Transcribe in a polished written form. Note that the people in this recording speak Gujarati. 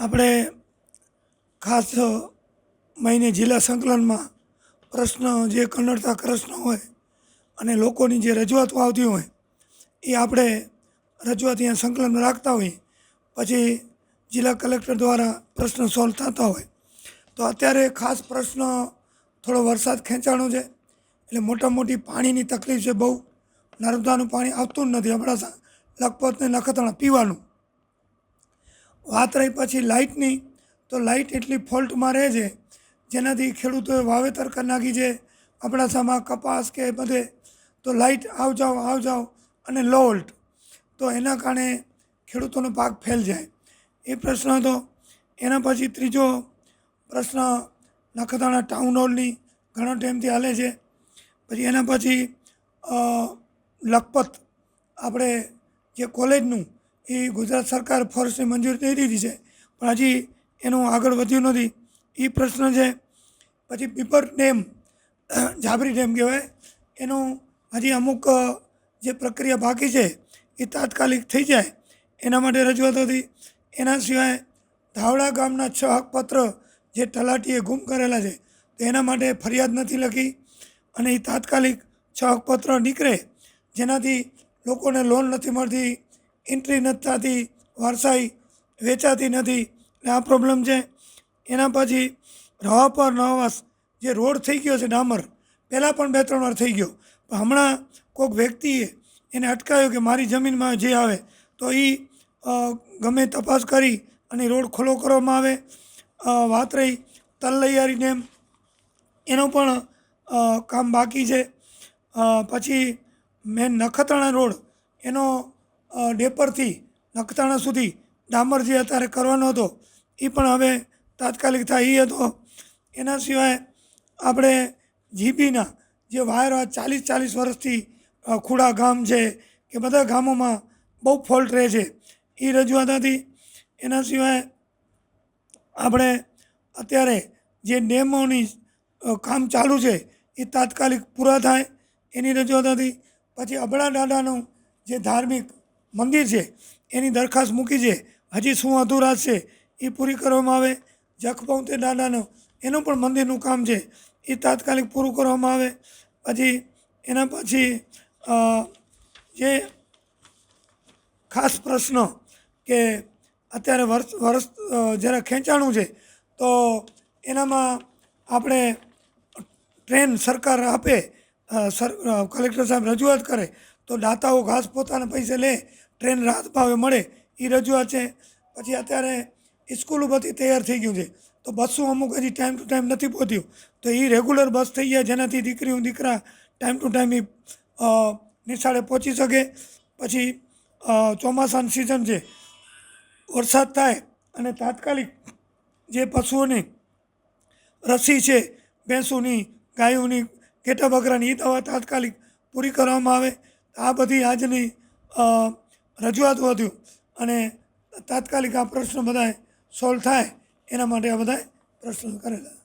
આપણે ખાસ મહિને જિલ્લા સંકલનમાં પ્રશ્ન જે કન્નડતા પ્રશ્ન હોય અને લોકોની જે રજૂઆતો આવતી હોય એ આપણે રજૂઆત અહીંયા સંકલનમાં રાખતા હોઈએ. પછી જિલ્લા કલેક્ટર દ્વારા પ્રશ્ન સોલ્વ થતા હોય. તો અત્યારે ખાસ પ્રશ્ન થોડો વરસાદ ખેંચાણો છે એટલે મોટી પાણીની તકલીફ છે. બહુ નર્મદાનું પાણી આવતું જ નથી અબડાસા, લખપત ને નખત્રાણા પીવાનું. વાત રહી પછી લાઇટની, તો લાઇટ એટલી ફોલ્ટમાં રહે છે જેનાથી ખેડૂતોએ વાવેતર કરી નાખી છે અબડાસામાં કપાસ કે બધે. તો લાઇટ આવ જાઓ અને લો વોલ્ટ, તો એના કારણે ખેડૂતોનો પાક ફેલ જાય, એ પ્રશ્ન હતો. એના પછી ત્રીજો પ્રશ્ન નખત્રાણા ટાઉન હોલની ઘણા ટાઈમથી હાલે છે. પછી એના પછી લખપત આપણે જે કોલેજનું એ ગુજરાત સરકાર ફોરેસ્ટની મંજૂરી દઈ દીધી છે પણ હજી એનું આગળ વધ્યું નથી, એ પ્રશ્ન છે. પછી પીપર ડેમ, જાબરી ડેમ કહેવાય, એનું હજી અમુક જે પ્રક્રિયા બાકી છે એ તાત્કાલિક થઈ જાય એના માટે રજૂઆત હતી. એના સિવાય ધાવડા ગામના 6 હકપત્ર જે તલાટીએ ગુમ કરેલા છે તો એના માટે ફરિયાદ નથી લખી અને એ તાત્કાલિક 6 હકપત્ર નીકળે જેનાથી લોકોને લોન નથી મળતી, એન્ટ્રી નથી થતી, વારસાઈ વેચાતી નથી, એટલે આ પ્રોબ્લેમ છે. એના પછી રવાપર નવાસ જે રોડ થઈ ગયો છે ડામર, પહેલાં પણ 2-3 વાર થઈ ગયો પણ હમણાં કોઈક વ્યક્તિએ એને અટકાવ્યો કે મારી જમીનમાં જે આવે તો એ ગમે તપાસ કરી અને રોડ ખુલ્લો કરવામાં આવે. વાત રહી તલૈયારી ડેમ, એનો પણ કામ બાકી છે. પછી મેન નખત્રાણા રોડ એનો ડેપરથી નખત્રાણા સુધી ડામર જે અત્યારે કરવાનો હતો એ પણ હવે તાત્કાલિક થાય એ હતો. એના સિવાય આપણે જીબીના જે વાયર 40 વર્ષથી ખુડા ગામ છે કે બધા ગામોમાં બહુ ફોલ્ટ રહે છે, એ રજૂઆત હતી. એના સિવાય આપણે અત્યારે જે ડેમોની કામ ચાલુ છે એ તાત્કાલિક પૂરા થાય એની રજૂઆત હતી. પછી અબડા દાદાનું જે ધાર્મિક મંદિર છે એની દરખાસ્ત મૂકી છે, હજી શું અધૂરાશ છે એ પૂરી કરવામાં આવે. જખપૌતે દાદાનું એનું પણ મંદિરનું કામ છે એ તાત્કાલિક પૂરું કરવામાં આવે. પછી એના પછી જે ખાસ પ્રશ્ન કે અત્યારે વર્ષ જરા ખેંચાણું છે તો એનામાં આપણે ટ્રેન સરકાર આપે, કલેક્ટર સાહેબ રજૂઆત કરે તો દાતાઓ ઘાસ પોતાના પૈસે લે, ટ્રેન રાહત ભાવે મળે, એ રજૂઆત છે. પછી અત્યારે સ્કૂલો બધી તૈયાર થઈ ગયું છે તો બસો અમુક હજી ટાઈમ ટુ ટાઈમ નથી પહોંચ્યું તો એ રેગ્યુલર બસ થઈ જાય જેનાથી દીકરા ટાઈમ ટુ ટાઈમ એ નિશાળે પહોંચી શકે. પછી ચોમાસાની સિઝન છે, વરસાદ થાય અને તાત્કાલિક જે પશુઓની રસી છે, ભેંસોની, ગાયોની, ઘેટા બકરાની, એ દવા તાત્કાલિક પૂરી કરવામાં આવે. આ બધી આજની રજૂઆતો હતી અને તાત્કાલિક આ પ્રશ્ન બધાએ સોલ્વ થાય એના માટે આ બધાએ પ્રશ્ન કરેલા.